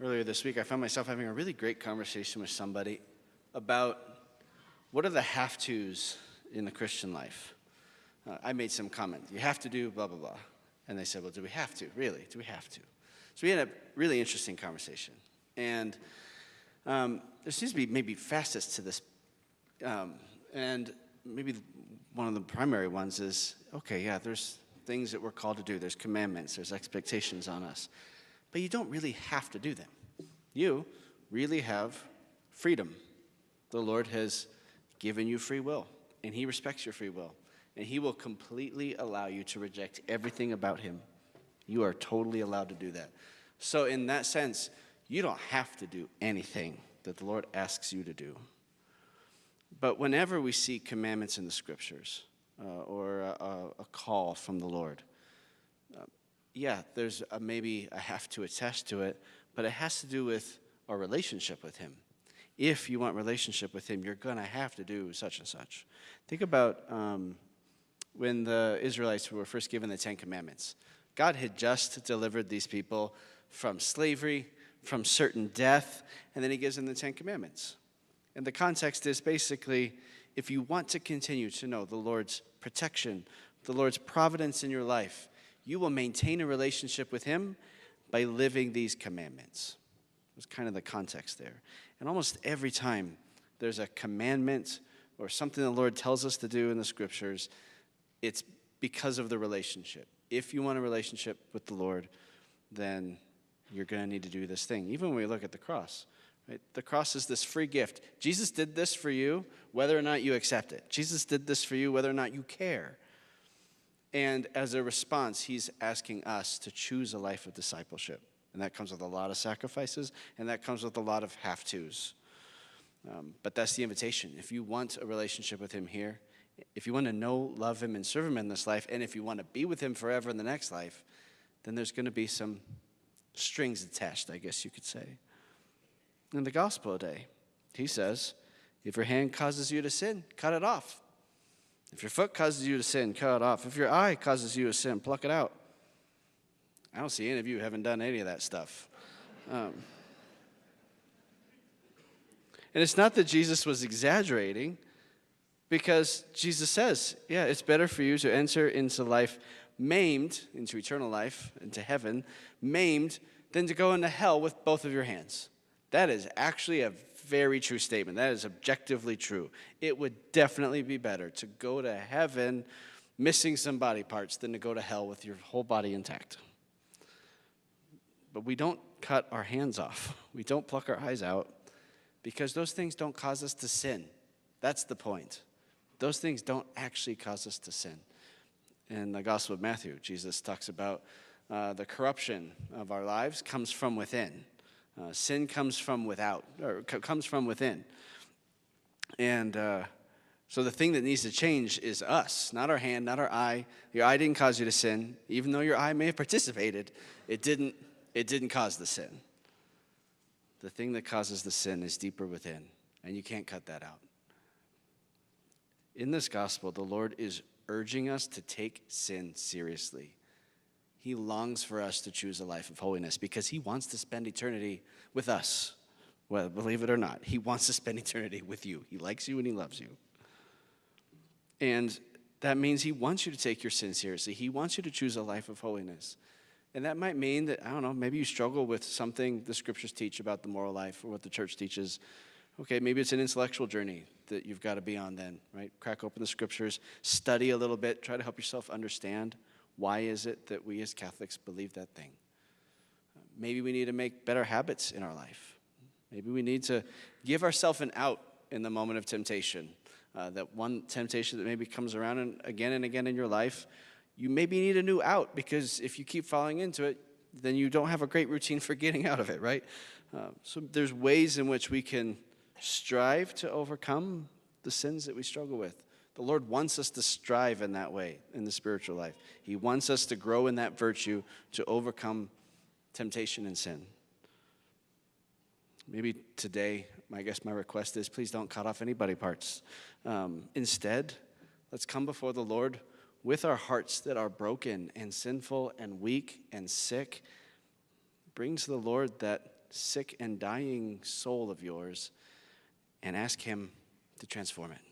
Earlier this week, I found myself having a really great conversation with somebody about what are the have-tos in the Christian life. I made some comment, you have to do blah, blah, blah. And they said, well, do we have to? Really? Do we have to? So we had a really interesting conversation. And there seems to be maybe facets to this. And maybe one of the primary ones is, okay, yeah, there's things that we're called to do. There's commandments. There's expectations on us. But you don't really have to do them. You really have freedom. The Lord has given you free will, and he respects your free will. And he will completely allow you to reject everything about him. You are totally allowed to do that. So in that sense, you don't have to do anything that the Lord asks you to do. But whenever we see commandments in the scriptures or a call from the Lord, there's maybe I have to attest to it, but it has to do with our relationship with him. If you want relationship with him, you're going to have to do such and such. Think about when the Israelites were first given the Ten Commandments. God had just delivered these people from slavery, from certain death, and then he gives them the Ten Commandments. And the context is basically, if you want to continue to know the Lord's protection, the Lord's providence in your life, you will maintain a relationship with him by living these commandments. That's kind of the context there. And almost every time there's a commandment or something the Lord tells us to do in the scriptures, it's because of the relationship. If you want a relationship with the Lord, then you're going to need to do this thing. Even when we look at the cross, right? The cross is this free gift. Jesus did this for you, whether or not you accept it. Jesus did this for you, whether or not you care. And as a response, he's asking us to choose a life of discipleship. And that comes with a lot of sacrifices, and that comes with a lot of have-tos. But that's the invitation. If you want a relationship with him here, if you want to know, love him, and serve him in this life, and if you want to be with him forever in the next life, then there's going to be some strings attached, I guess you could say. In the gospel today, he says, if your hand causes you to sin, cut it off. If your foot causes you to sin, cut it off. If your eye causes you to sin, pluck it out. I don't see any of you who haven't done any of that stuff. And it's not that Jesus was exaggerating, because Jesus says, yeah, it's better for you to enter into life maimed, into eternal life, into heaven, maimed, than to go into hell with both of your hands. That is actually a very true statement. That is objectively true. It would definitely be better to go to heaven missing some body parts than to go to hell with your whole body intact. But we don't cut our hands off. We don't pluck our eyes out because those things don't cause us to sin. That's the point. Those things don't actually cause us to sin. In the Gospel of Matthew, Jesus talks about the corruption of our lives comes from within. Sin comes from without, or comes from within. And so the thing that needs to change is us, not our hand, not our eye. Your eye didn't cause you to sin. Even though your eye may have participated, it didn't cause the sin. The thing that causes the sin is deeper within, and you can't cut that out. In this gospel, the Lord is urging us to take sin seriously. He longs for us to choose a life of holiness because he wants to spend eternity with us. Well, believe it or not, he wants to spend eternity with you. He likes you and he loves you. And that means he wants you to take your sin seriously. He wants you to choose a life of holiness. And that might mean that, I don't know, maybe you struggle with something the scriptures teach about the moral life or what the church teaches. Okay, maybe it's an intellectual journey that you've got to be on then, right? Crack open the scriptures, study a little bit, try to help yourself understand why is it that we as Catholics believe that thing. Maybe we need to make better habits in our life. Maybe we need to give ourselves an out in the moment of temptation. That one temptation that maybe comes around and again in your life, you maybe need a new out because if you keep falling into it, then you don't have a great routine for getting out of it, right? So there's ways in which we can strive to overcome the sins that we struggle with. The Lord wants us to strive in that way in the spiritual life. He wants us to grow in that virtue to overcome temptation and sin. Maybe today, I guess my request is please don't cut off any body parts. Instead, let's come before the Lord with our hearts that are broken and sinful and weak and sick. Bring to the Lord that sick and dying soul of yours and ask him to transform it.